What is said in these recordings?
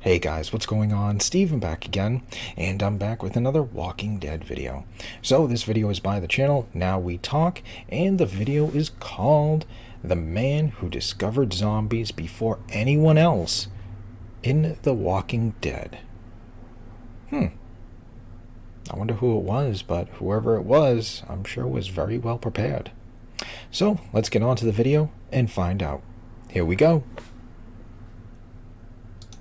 Hey guys, what's going on? Steven back again, and I'm back with another Walking Dead video. So this video is by the channel Now We Talk, and the video is called The Man Who Discovered Zombies Before Anyone Else in The Walking Dead. I wonder who it was, but whoever it was, I'm sure was very well prepared. So let's get on to the video and find out. Here we go.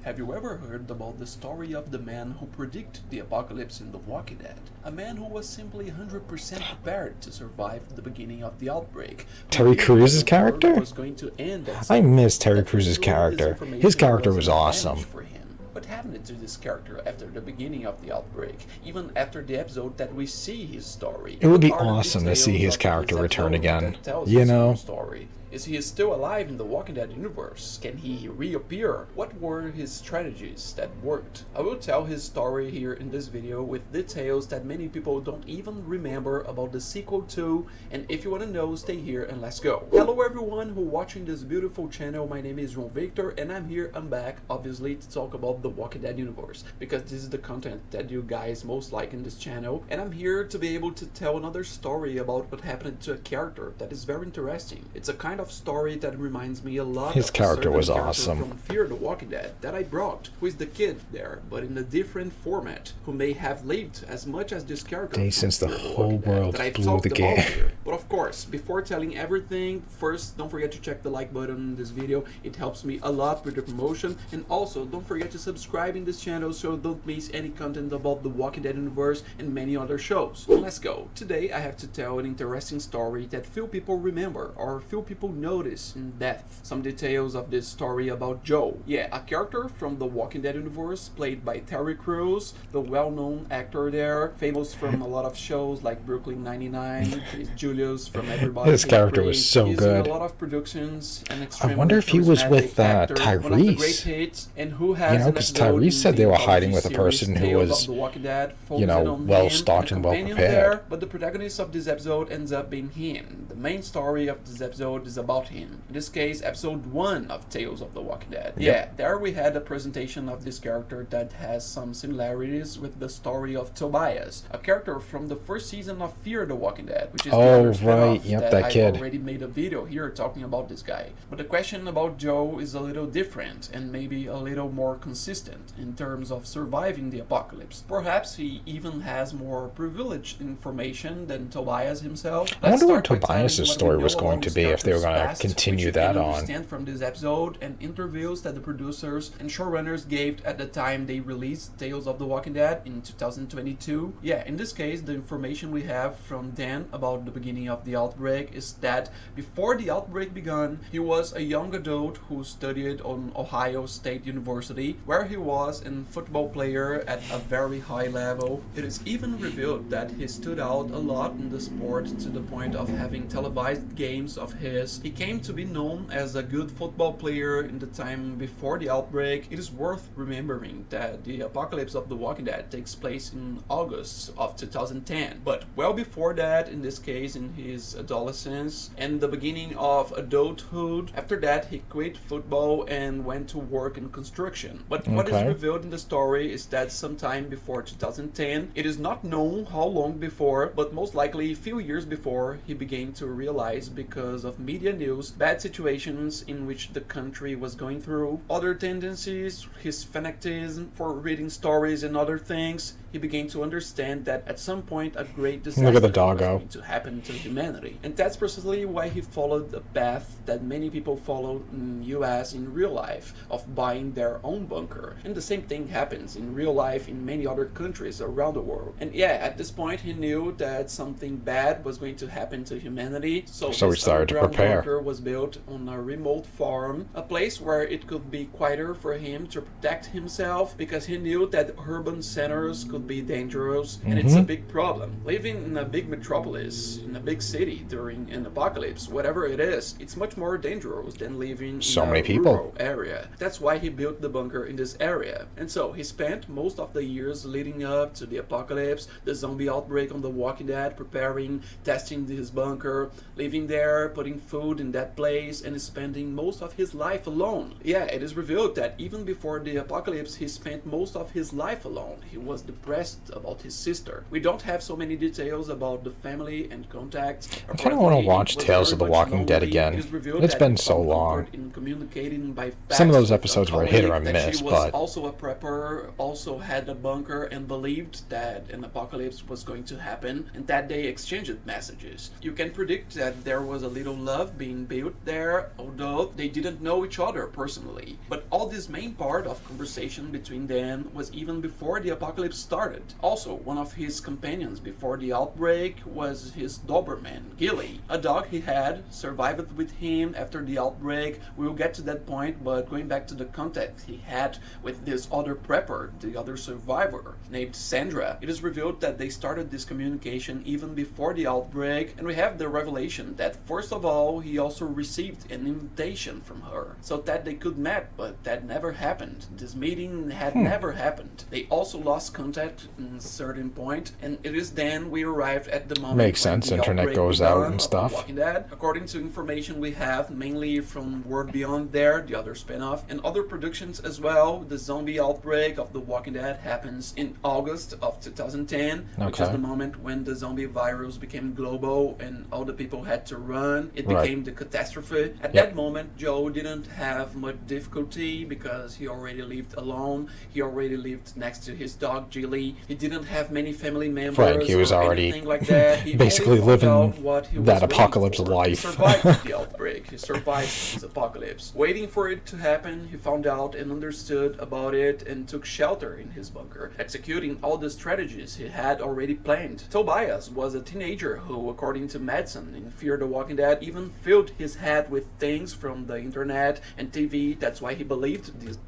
Have you ever heard about the story of the man who predicted the apocalypse in The Walking Dead? A man who was simply 100% prepared to survive the beginning of the outbreak. Terry Crews' character? Was going to end I miss Terry Crews' character. His character was awesome. For him. What happened to this character after the beginning of the outbreak? Even after the episode that we see his story. It would be awesome to see his character return again. You know? Story. Is he still alive in the Walking Dead universe? Can he reappear? What were his strategies that worked? I will tell his story here in this video with details that many people don't even remember about the sequel to, and if you want to know, stay here and let's go. Hello everyone who watching this beautiful channel. My name is João Victor and I'm back obviously to talk about the Walking Dead universe, because this is the content that you guys most like in this channel, and I'm here to be able to tell another story about what happened to a character that is very interesting. It's a kind of story that reminds me a lot his of character was awesome from Fear the Walking Dead that I brought, who is the kid there, but in a different format, who may have lived as much as this character day since the whole world blew the game. But of course, before telling everything, first don't forget to check the like button in this video. It helps me a lot with the promotion, and also don't forget to subscribe in this channel so don't miss any content about the Walking Dead universe and many other shows. Let's go. Today I have to tell an interesting story that few people remember or few people notice in depth. Some details of this story about Joe. Yeah, a character from the Walking Dead universe played by Terry Crews, the well-known actor there, famous from a lot of shows like Brooklyn 99. He's Julius from Everybody. His character was so He's good. In a lot of productions and I wonder if he was with Tyrese. One of the great hits, and who has, you know, because Tyrese said they were hiding with a person who was, you know, well stocked and well prepared. There, but the protagonist of this episode ends up being him. The main story of this episode is about him. In this case, episode 1 of Tales of the Walking Dead. Yep. Yeah, there we had a presentation of this character that has some similarities with the story of Tobias, a character from the first season of Fear the Walking Dead, which is the other spin-off that kid. I already made a video here talking about this guy. But the question about Joe is a little different and maybe a little more consistent in terms of surviving the apocalypse. Perhaps he even has more privileged information than Tobias himself. I wonder what Tobias' story was going to be, if they were going to continue that on. From this episode and interviews that the producers and showrunners gave at the time they released Tales of the Walking Dead in 2022. Yeah, in this case, the information we have from Dan about the beginning of the outbreak is that before the outbreak began, he was a young adult who studied on Ohio State University, where he was a football player at a very high level. It is even revealed that he stood out a lot in the sport to the point of having televised games of his. He came to be known as a good football player in the time before the outbreak. It is worth remembering that the apocalypse of The Walking Dead takes place in August of 2010, but well before that, in this case in his adolescence and the beginning of adulthood. After that, he quit football and went to work in construction. But what is revealed in the story is that sometime before 2010, it is not known how long before, but most likely a few years before, he began to realize, because of media news, bad situations in which the country was going through, other tendencies, his fanaticism for reading stories and other things, he began to understand that at some point a great disaster was going to happen to humanity. And that's precisely why he followed a path that many people follow in US in real life, of buying their own bunker. And the same thing happens in real life in many other countries around the world. And yeah, at this point he knew that something bad was going to happen to humanity, so he started to prepare. Bunker was built on a remote farm, a place where it could be quieter for him to protect himself, because he knew that urban centers could could be dangerous, and it's a big problem. Living in a big metropolis, in a big city during an apocalypse, whatever it is, it's much more dangerous than living So in a many people. rural area. That's why he built the bunker in this area. And so he spent most of the years leading up to the apocalypse, the zombie outbreak on The Walking Dead, preparing, testing his bunker, living there, putting food in that place, and spending most of his life alone. Yeah, it is revealed that even before the apocalypse, he spent most of his life alone. He was depressed about his sister. We don't have so many details about the family and contacts. I kind of want to watch Tales of the Walking Dead again. It's been so long. In communicating by Some of those fax with episodes a were a hit or a colleague, that miss, she was but also a prepper, also had a bunker, and believed that an apocalypse was going to happen, and that they exchanged messages. You can predict that there was a little love being built there, although they didn't know each other personally. But all this main part of conversation between them was even before the apocalypse started. Also, one of his companions before the outbreak was his Doberman, Gilly, a dog he had survived with him after the outbreak. We'll get to that point, but going back to the contact he had with this other prepper, the other survivor, named Sandra, it is revealed that they started this communication even before the outbreak, and we have the revelation that first of all, he also received an invitation from her, so that they could meet, but that never happened. This meeting had never happened. They also lost contact at a certain point, and it is then we arrived at the moment Makes when sense, the internet outbreak goes out began and of stuff. The Walking Dead. According to information we have, mainly from World Beyond there, the other spin-off, and other productions as well, the zombie outbreak of The Walking Dead happens in August of 2010, which is Okay. the moment when the zombie virus became global and all the people had to run. It Right. became the catastrophe. At Yep. that moment, Joe didn't have much difficulty because he already lived alone. He already lived next to his dog Jilly. He didn't have many family members. Right, he was or already anything like that. He basically only found living out what he was that waiting apocalypse for. life. He survived the outbreak. He survived his apocalypse. Waiting for it to happen, he found out and understood about it and took shelter in his bunker, executing all the strategies he had already planned. Tobias was a teenager who, according to Madsen in Fear the Walking Dead, even filled his head with things from the internet and TV. That's why he believed this.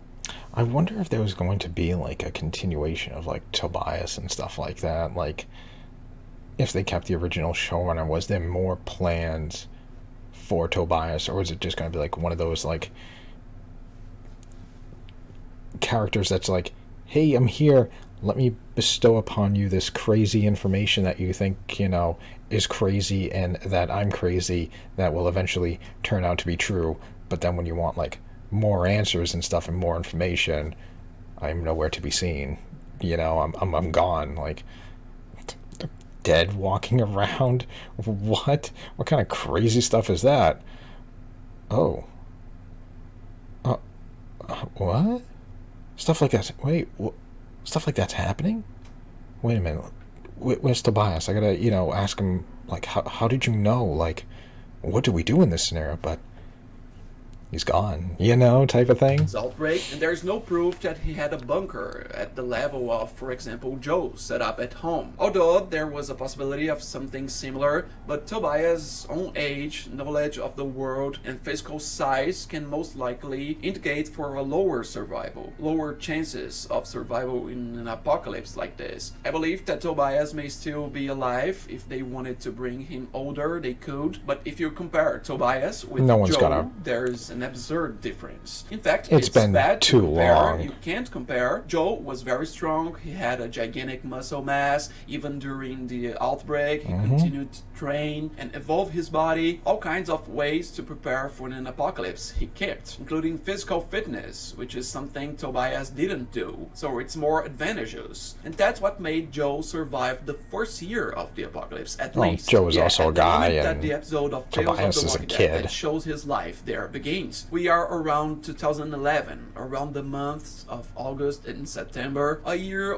I wonder if there was going to be like a continuation of like Tobias and stuff like that. Like, if they kept the original showrunner, was there more plans for Tobias, or is it just going to be like one of those like characters that's like, hey, I'm here, let me bestow upon you this crazy information that you think, you know, is crazy and that I'm crazy, that will eventually turn out to be true. But then when you want like more answers and stuff and more information, I'm nowhere to be seen. You know, I'm gone. Like, dead walking around. What kind of crazy stuff is that? Oh. What? Stuff like that. Wait, stuff like that's happening? Wait a minute. Where's Tobias? I gotta, you know, ask him, like, how did you know? Like, what do we do in this scenario? But he's gone, you know, type of thing. Outbreak, and there's no proof that he had a bunker at the level of, for example, Joe set up at home. Although there was a possibility of something similar, but Tobias' own age, knowledge of the world, and physical size can most likely indicate for a lower chances of survival in an apocalypse like this. I believe that Tobias may still be alive. If they wanted to bring him older, they could. But if you compare Tobias with No one's Joe, gonna. there's an absurd difference. In fact, It's been bad to too compare. long. You can't compare. Joe was very strong. He had a gigantic muscle mass. Even during the outbreak, he continued to train and evolve his body. All kinds of ways to prepare for an apocalypse he kept, including physical fitness, which is something Tobias didn't do. So it's more advantageous. And that's what made Joe survive the first year of the apocalypse, at Well, least. Joe was also a at the guy, moment that and the episode of Tales Tobias of the is a Walking Dead kid. that shows his life there begins. We are around 2011, around the months of August and September, a year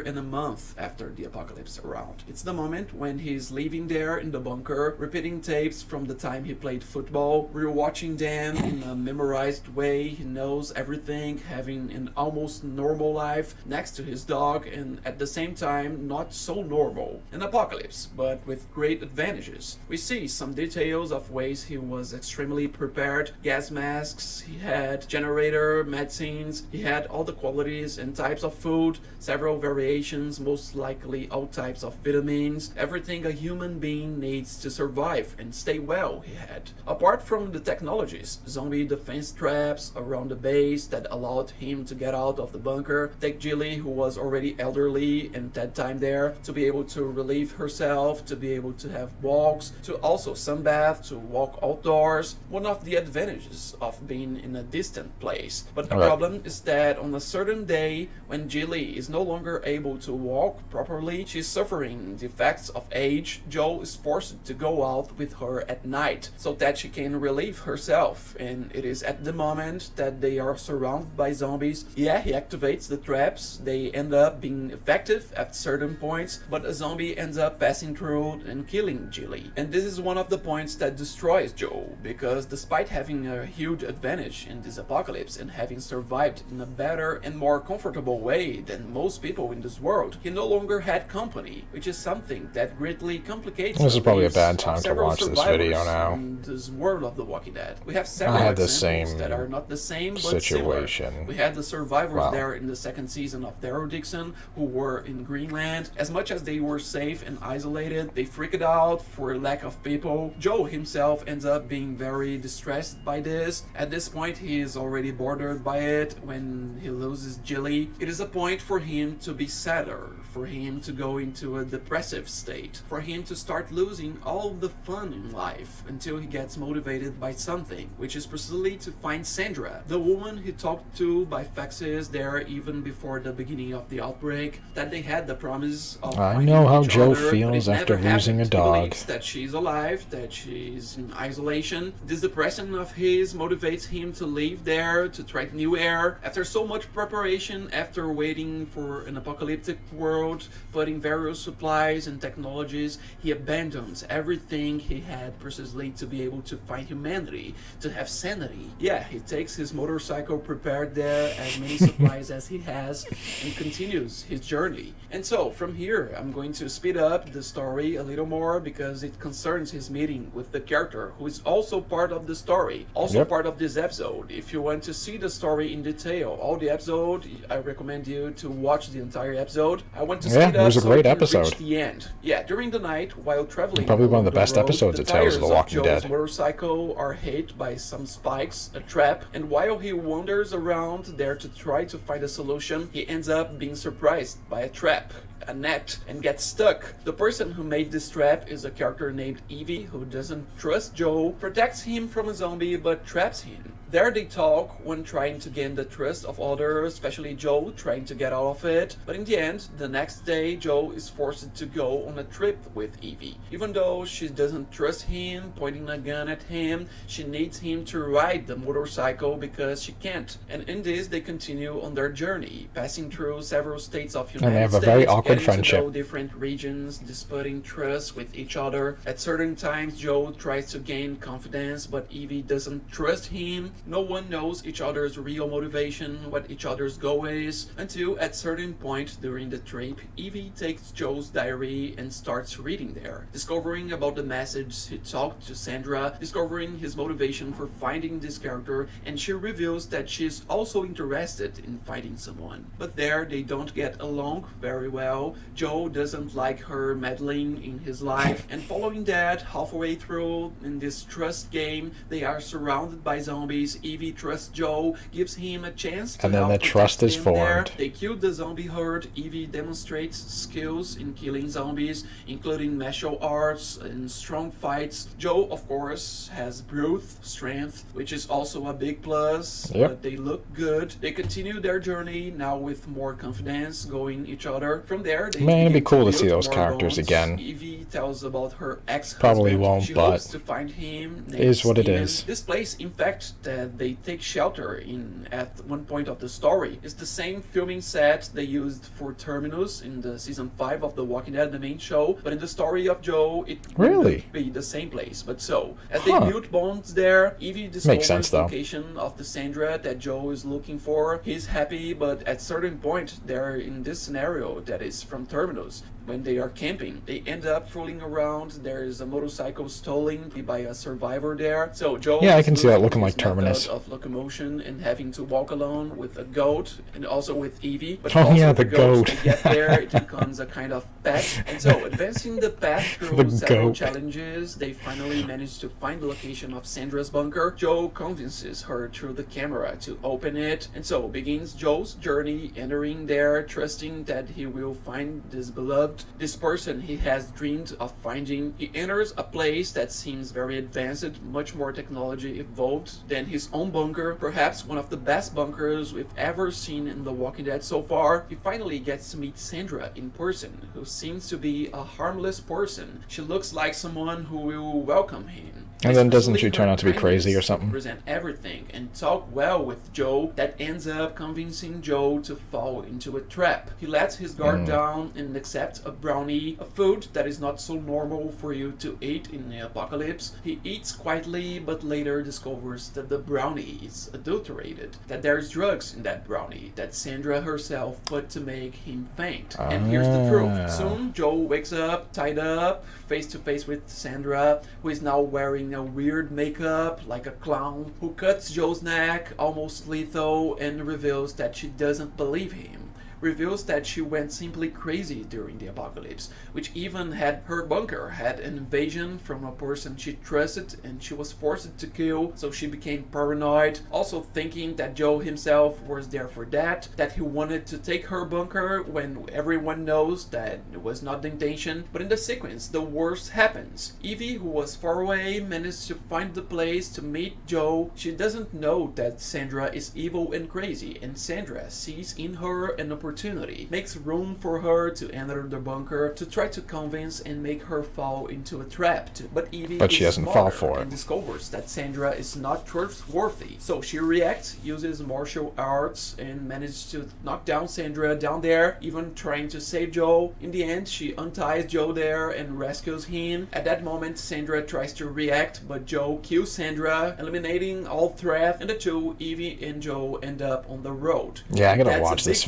and a month after the apocalypse around. It's the moment when he's living there in the bunker, repeating tapes from the time he played football, rewatching them in a memorized way. He knows everything, having an almost normal life next to his dog, and at the same time not so normal. An apocalypse, but with great advantages. We see some details of ways he was extremely prepared had gas masks, he had generator, medicines, he had all the qualities and types of food, several variations, most likely all types of vitamins, everything a human being needs to survive and stay well he had. Apart from the technologies, zombie defense traps around the base that allowed him to get out of the bunker, take Jilly, who was already elderly and that time there, to be able to relieve herself, to be able to have walks, to also sunbathe, to walk outdoors. One of the advantages of being in a distant place. But the problem is that on a certain day, when Jilly is no longer able to walk properly, she's suffering the effects of age. Joe is forced to go out with her at night so that she can relieve herself, and it is at the moment that they are surrounded by zombies. Yeah, he activates the traps, they end up being effective at certain points, but a zombie ends up passing through and killing Jilly. And this is one of the points that destroys Joe, because despite having a huge advantage in this apocalypse and having survived in a better and more comfortable way than most people in this world, he no longer had company, which is something that greatly complicates. This is probably a bad time to watch this video now. In this world of The Walking Dead, we have several examples that are not the same but situation. Similar. We had the survivors there in the second season of Daryl Dixon, who were in Greenland. As much as they were safe and isolated, they freaked out for lack of people. Joe himself ends up being very distressed by this. At this point, he is already bordered by it when he loses Jilly. It is a point for him to be sadder, for him to go into a depressive state, for him to start losing all the fun in life until he gets motivated by something, which is precisely to find Sandra, the woman he talked to by faxes there even before the beginning of the outbreak, that they had the promise of I know how Joe other, feels after losing a dog. He believes that she's alive, that she's in isolation. This depression of his motivates him to leave there, to try new air. After so much preparation, after waiting for an apocalyptic world, putting various supplies and technologies, he abandons everything he had precisely to be able to find humanity, to have sanity. Yeah, he takes his motorcycle prepared there, as many supplies as he has, and continues his journey. And so, from here, I'm going to speed up the story a little more because it concerns his meeting with the character who is also part of the story, also part of this episode. If you want to see the story in detail, all the episode, I recommend you to watch the entire episode. I want to speed up it was a great so episode. Reach the end. Yeah, during the night, while traveling, probably one of the best road, episodes of Tales of the Walking Dead. Joe's motorcycle are hit by some spikes, a trap, and while he wanders around there to try to find a solution, he ends up being surprised by a trap, a net, and gets stuck. The person who made this trap is a character named Evie, who doesn't trust Joe, protects him from a zombie, but traps him. There they talk when trying to gain the trust of others, especially Joe trying to get out of it. But in the end, the next day, Joe is forced to go on a trip with Evie. Even though she doesn't trust him, pointing a gun at him, she needs him to ride the motorcycle because she can't. And in this, they continue on their journey, passing through several states of United and they have States, a very awkward getting to know friendship. different regions, disputing trust with each other. At certain times, Joe tries to gain confidence, but Evie doesn't trust him. No one knows each other's real motivation, what each other's goal is, until at certain point during the trip, Evie takes Joe's diary and starts reading there, discovering about the message he talked to Sandra, discovering his motivation for finding this character, and she reveals that she's also interested in finding someone. But there they don't get along very well. Joe doesn't like her meddling in his life, and following that, halfway through in this trust game, they are surrounded by zombies. Evie trusts Joe, gives him a chance to and then help the trust is protect him there. formed. They kill the zombie herd. Evie demonstrates skills in killing zombies, including martial arts and strong fights. Joe, of course, has brute strength, which is also a big plus. But they look good. They continue their journey now with more confidence, going each other. From there, they it'd be cool to see build those more characters bonds. again. Evie tells about her ex-husband. Probably won't, she but hopes to find him. is what it Steven. is. This place, in fact, that that they take shelter in at one point of the story is the same filming set they used for Terminus in the season 5 of The Walking Dead, the main show, but in the story of Joe, it wouldn't be the same place. But so, as they build bonds there, Evie discovers the location of the Sandra that Joe is looking for. He's happy, but at certain point, they're in this scenario that is from Terminus. When they are camping, they end up fooling around. There is a motorcycle stolen by a survivor there. So Joe, I can see that looking like Terminus of locomotion and having to walk alone with a goat and also with Evie. But the goat. To get there, it becomes a kind of pet. And so, advancing the path through several challenges, they finally manage to find the location of Sandra's bunker. Joe convinces her through the camera to open it, and so begins Joe's journey, entering there, trusting that he will find this beloved, this person he has dreamed of finding. He enters a place that seems very advanced, much more technology evolved than his own bunker, perhaps one of the best bunkers we've ever seen in The Walking Dead so far. He finally gets to meet Sandra in person, who seems to be a harmless person. She looks like someone who will welcome him. And then doesn't she turn out to be crazy or something? Present everything and talk well with Joe that ends up convincing Joe to fall into a trap. He lets his guard down and accepts a brownie, a food that is not so normal for you to eat in the apocalypse. He eats quietly, but later discovers that the brownie is adulterated, that there's drugs in that brownie that Sandra herself put to make him faint. And here's the truth. Soon, Joe wakes up, tied up, face to face with Sandra, who is now wearing a weird makeup like a clown, who cuts Joe's neck, almost lethal, and reveals that she doesn't believe him. Reveals that she went simply crazy during the apocalypse, which even had her bunker had an invasion from a person she trusted and she was forced to kill, so she became paranoid, also thinking that Joe himself was there for that he wanted to take her bunker when everyone knows that it was not the intention. But in the sequence, the worst happens. Evie, who was far away, managed to find the place to meet Joe. She doesn't know that Sandra is evil and crazy, and Sandra sees in her an opportunity, makes room for her to enter the bunker to try to convince and make her fall into a trap. But Evie she doesn't fall for it and discovers that Sandra is not trustworthy. So she reacts, uses martial arts, and manages to knock down Sandra down there, even trying to save Joe. In the end, she unties Joe there and rescues him. At that moment, Sandra tries to react, but Joe kills Sandra, eliminating all threat, and the two, Evie and Joe, end up on the road. Yeah, I gotta watch this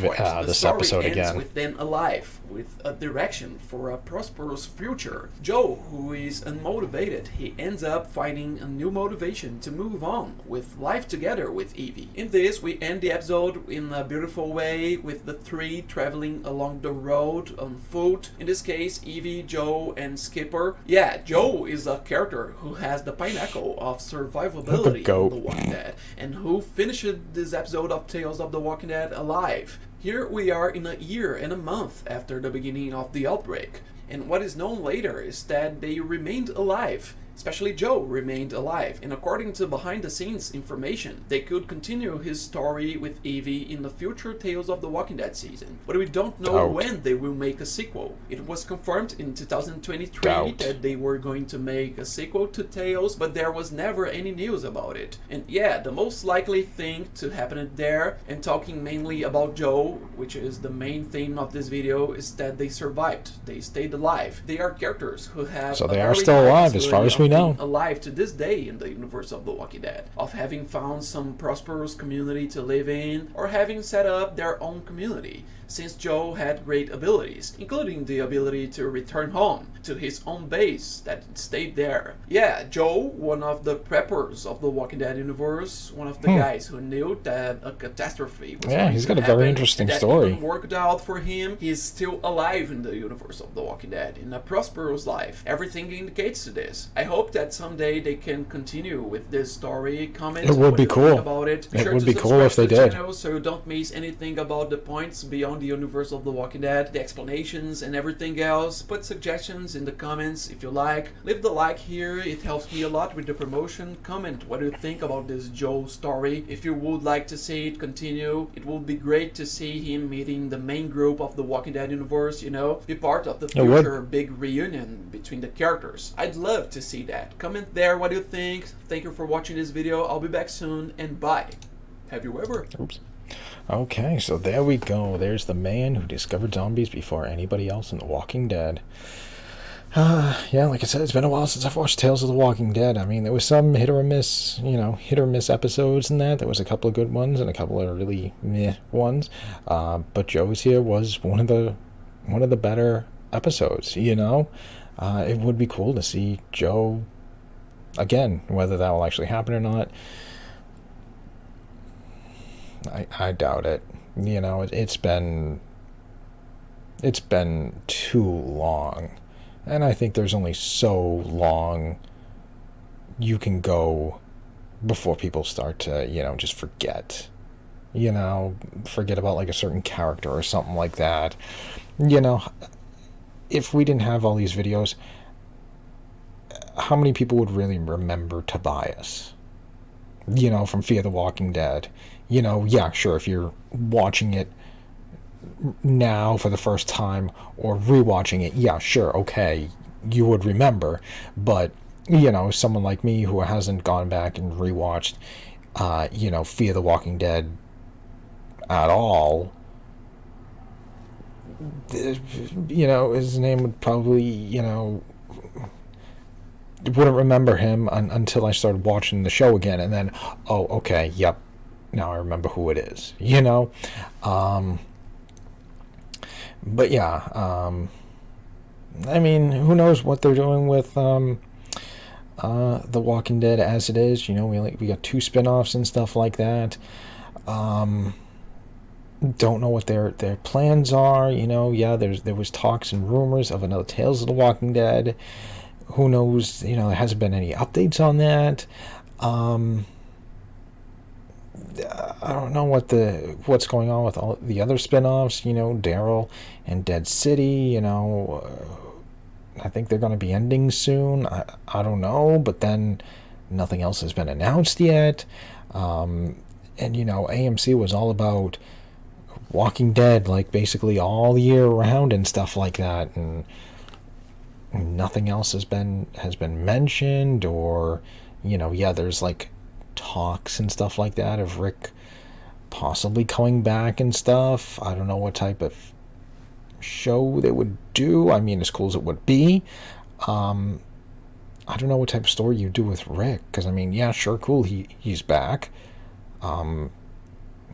episode again. With them alive, with a direction for a prosperous future. Joe, who is unmotivated, he ends up finding a new motivation to move on with life together with Evie. In this, we end the episode in a beautiful way with the three traveling along the road on foot. In this case, Evie, Joe, and Skipper. Yeah, Joe is a character who has the pinnacle of survivability on The Walking Dead, and who finished this episode of Tales of the Walking Dead alive. Here we are in a year and a month after the beginning of the outbreak, and what is known later is that they remained alive. Especially Joe remained alive, and according to behind-the-scenes information, they could continue his story with Evie in the future Tales of the Walking Dead season. But we don't know when they will make a sequel. It was confirmed in 2023 that they were going to make a sequel to Tales, but there was never any news about it. And yeah, the most likely thing to happen there, and talking mainly about Joe, which is the main theme of this video, is that they survived. They stayed alive. They are characters who have... So they are still alive as far as we know. Alive to this day in the universe of The Walking Dead, of having found some prosperous community to live in, or having set up their own community, since Joe had great abilities, including the ability to return home to his own base that stayed there. Yeah, Joe, one of the preppers of The Walking Dead universe, one of the guys who knew that a catastrophe was going he's to got a very interesting story. That worked out for him. He's still alive in the universe of The Walking Dead, in a prosperous life. Everything indicates to this. I hope that someday they can continue with this story. Comment it would be cool about it. It would be cool if they did. So you don't miss anything about the points beyond the universe of The Walking Dead, the explanations and everything else. Put suggestions in the comments if you like. Leave the like here, it helps me a lot with the promotion. Comment what you think about this Joe story. If you would like to see it continue, it would be great to see him meeting the main group of The Walking Dead universe, you know, be part of the future big reunion between the characters. I'd love to see see that. Comment there what you think. Thank you for watching this video. I'll be back soon, and bye. Have you ever? Oops. Okay, so there we go. There's the man who discovered zombies before anybody else in The Walking Dead. Yeah, like I said, it's been a while since I've watched Tales of the Walking Dead. I mean, there was some hit or miss episodes in that. There was a couple of good ones and a couple of really meh ones. But Joe's here was one of the better episodes, It would be cool to see Joe again. Whether that will actually happen or not, I doubt it. It's been too long. And I think there's only so long you can go before people start to, just forget. Forget about like a certain character or something like that. If we didn't have all these videos, how many people would really remember Tobias? From Fear the Walking Dead. Yeah, sure, if you're watching it now for the first time or rewatching it, yeah, sure, okay, you would remember. But someone like me who hasn't gone back and rewatched Fear the Walking Dead at all, his name would probably wouldn't remember him until I started watching the show again, and then, oh, okay, yep, now I remember who it is. But yeah, I mean, who knows what they're doing with The Walking Dead as it is. We got 2 spin-offs and stuff like that. Don't know what their plans are. Yeah, there was talks and rumors of another Tales of the Walking Dead. Who knows? There hasn't been any updates on that. I don't know what's going on with all the other spin-offs, Daryl and Dead City, I think they're going to be ending soon. I don't know, but then nothing else has been announced yet. And AMC was all about Walking Dead, like basically all year round and stuff like that, and nothing else has been mentioned, or yeah, there's like talks and stuff like that of Rick possibly coming back and stuff. I don't know what type of show they would do. I mean, as cool as it would be, I don't know what type of story you do with Rick, because I mean, yeah, sure, cool, he's back.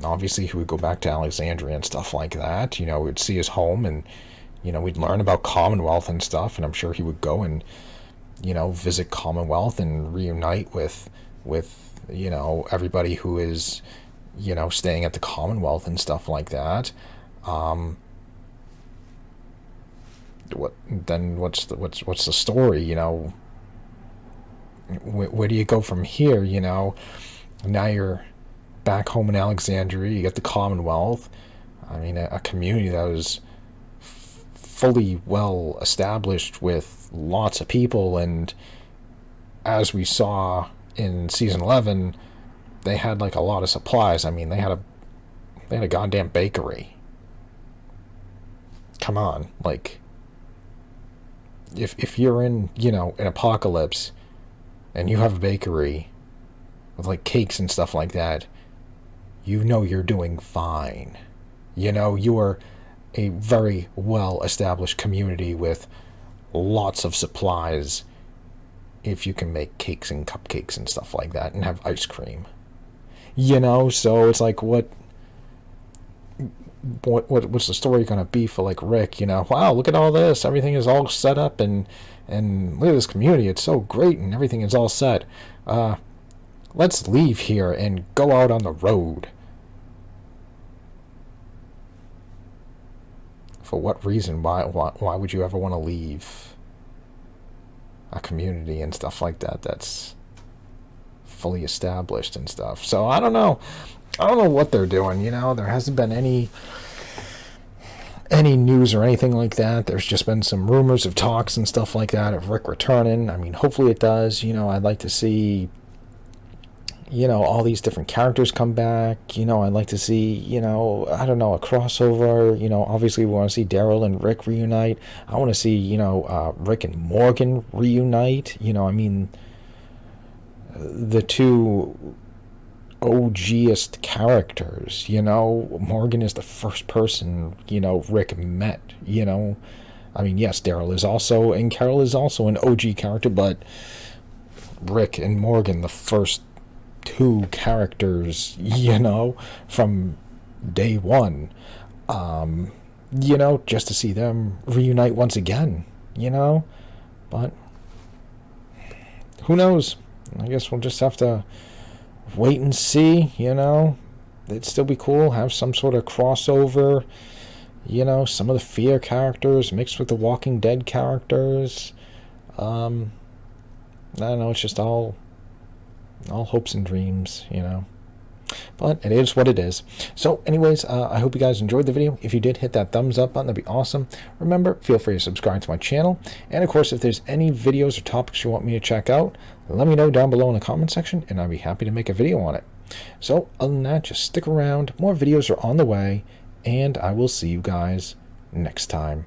Obviously he would go back to Alexandria and stuff like that. We'd see his home, and we'd learn about Commonwealth and stuff, and I'm sure he would go and visit Commonwealth and reunite with everybody who is staying at the Commonwealth and stuff like that. What's the story? Where do you go from here? Now you're back home in Alexandria, you get the Commonwealth. I mean, a community that was fully well established with lots of people, and as we saw in season 11, they had like a lot of supplies. I mean, they had a goddamn bakery. Come on, like, if you're in an apocalypse and you have a bakery with like cakes and stuff like that, you're doing fine. You are a very well established community with lots of supplies if you can make cakes and cupcakes and stuff like that and have ice cream. So it's like, what's the story gonna be for like Rick? Wow, look at all this, everything is all set up, and look at this community, it's so great and everything is all set. Let's leave here and go out on the road. For what reason? Why would you ever want to leave a community and stuff like that that's fully established and stuff? So I don't know what they're doing. There hasn't been any news or anything like that. There's just been some rumors of talks and stuff like that of Rick returning. I mean, hopefully it does. I'd like to see you know, all these different characters come back. You know, I'd like to see, you know, I don't know, a crossover. You know, obviously we want to see Daryl and Rick reunite. I want to see, you know, Rick and Morgan reunite. You know, I mean, the two OGest characters, you know. Morgan is the first person, you know, Rick met, you know. I mean, yes, Daryl is also, and Carol is also an OG character, but Rick and Morgan, the first two characters, you know, from day one. You know, just to see them reunite once again, you know. But who knows? I guess we'll just have to wait and see, you know. It'd still be cool, have some sort of crossover, you know, some of the Fear characters mixed with the Walking Dead characters. I don't know, it's just all hopes and dreams, you know. But it is what it is. So anyways, I hope you guys enjoyed the video. If you did, hit that thumbs up button. That'd be awesome. Remember, feel free to subscribe to my channel. And of course, if there's any videos or topics you want me to check out, let me know down below in the comment section, and I'll be happy to make a video on it. So other than that, just stick around. More videos are on the way, and I will see you guys next time.